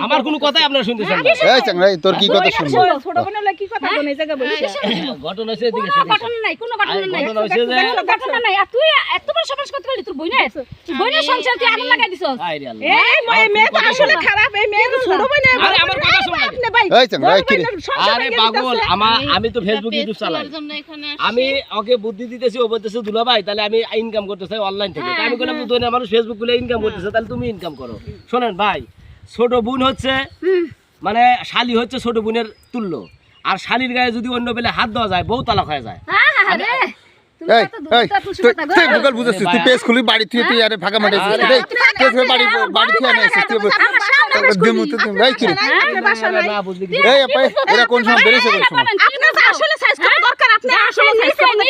আমার কোন কথাই আপনারা শুনতেছেন না। এই চাংড়াই তোর কি কথা শুনবো? ছোট বোন হলে কি কথা বলে এই জায়গা বলছিস? ঘটনা হইছে এদিকে ঘটনা নাই, কোনো ঘটনা নাই, ঘটনা হইছে যে ঘটনা নাই। আর তুই এত বড় সমাজ করতে পারলি তোর বোনের সংসার তুই আগুন লাগাই দিছস। আইরে আল্লাহ, এই মেয়ে তো আসলে খারাপ। এই মেয়ে তো ছোট বোন। আরে আমার কথা শুন না। এই চাংড়াই কি রে? আরে পাগল, আমি তো ফেসবুক ইউটিউব চালাই। আমি ওকে বুদ্ধি দিতেছি, ও বলতেছে দুলা ভাই তাহলে আমি ইনকাম করতে চাই অনলাইন থেকে। তাই আমি বললাম দুই মানুষ ফেসবুক গুলো ইনকাম করতেছে, তাহলে তুমি ইনকাম করো। শোনেন ভাই, ছোট বোন হচ্ছে মানে শালি হচ্ছে ছোট বোনের তুল্য। আর শালির গায়ে যদি অন্য বেলে হাত দেওয়া যায় বউ তালাক হয়ে যায়। এই তুই গুগল বুঝছিস? তুই পেজ খুলি বাড়ি থেকে তুই আরে ফাঁকা মাঠে এসেছিস রে। পেজ বাড়ি থেকে আনে এসেছিস তুই দেমু তো তুমি এই কি রে? না বুঝলি কি? এই আপা এরা কোন সময় বেরেছে কোন সময়? আপনার আসলে সাইজ করা দরকার। আপনি আসলে সাইজ করতে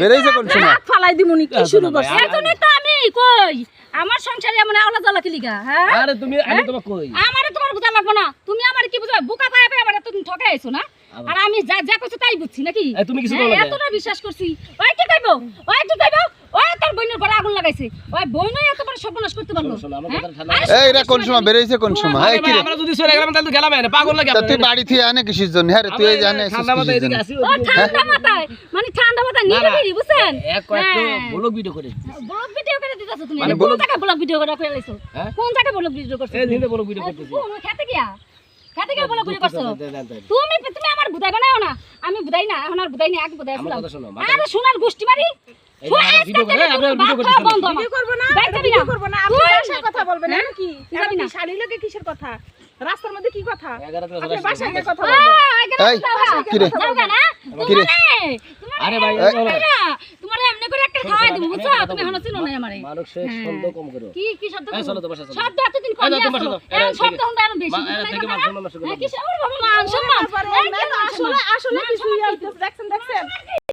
বেরেছে কোন সময়? ফালাই দিমুনি কি শুরু করছিস? এজন্যই তো আমি কই আমার সংসারে এমন আওলা জ্বালা কি লিগা? হ্যাঁ আরে তুমি আমি তোমাকে কই আমারে তোমার বুঝা লাগবে না। তুমি আমার কি বুঝাবে? বোকা পায়ে পায়ে আবার তুমি ঠকাই আইছো না। আর আমি যা যা কইছো তাই বুঝছি নাকি? তুমি কিছু বলো না। এতটা বিশ্বাস করছি। ওই কি কইবো? ওই তোর বোনের ঘরে আগুন লাগাইছে। ওই বোনই এত বড় সর্বনাশ করতে পারলো। এই এরা কোন সময় বেরেছে কোন সময়? এই কি রে? আমরা যদি সরে গেলাম তাহলে গেলাম না, পাগল লাগে। তুই বাড়ি থেকে আনে কিসের জন্য? হ্যাঁ রে তুই এই জানে ঠান্ডা মাথায় এদিকে আসি। ঠান্ডা মাথায় মানে ঠান্ডা মাথায় নিরিবিলি বুঝছেন? এক কয়েকটা ব্লগ ভিডিও করে। ব্লগ ভিডিও করে দিতাছো তুমি। কোন জায়গায় ব্লগ ভিডিও করে ফেলাইছো? কোন জায়গায় ব্লগ ভিডিও করছো? এই দিনে ব্লগ ভিডিও করতেছি। কোন খেতে গিয়া বলা করে করছো? তুমি আমার বুদাই বানাও না। আমি বুদাই না, এখন আর বুদাই না, আগে বুদাই ছিলাম। আরে সোনার গোষ্ঠী মারি। ভিডিও করে আপনারা ভিডিও করতেছেন। ভিডিও করব না, ভিডিও করব না। আপনি বাসায় কথা বলবেন না কি? যাবি না শালি লাগে কিসের কথা? রাস্তার মধ্যে কি কথা? আপনি বাসায় গিয়ে কথা বলবেন। এই কি রে? যাওগা না? কি রে? আরে ভাই তোমার এমনি করে একটা খাওয়াই দেব বুঝছো? তুমি হনো চিনো না আমারে। মানুষের শব্দ কম করো। কি শব্দ? এই চলো তো বাসা চলো। শব্দ এতদিন কম আসলো। এই শব্দ হন আরো বেশি। থেকে মান সম্মান শুরু করো। কি আমার বাবা মান সম্মান। আসলে কিছু দেখছেন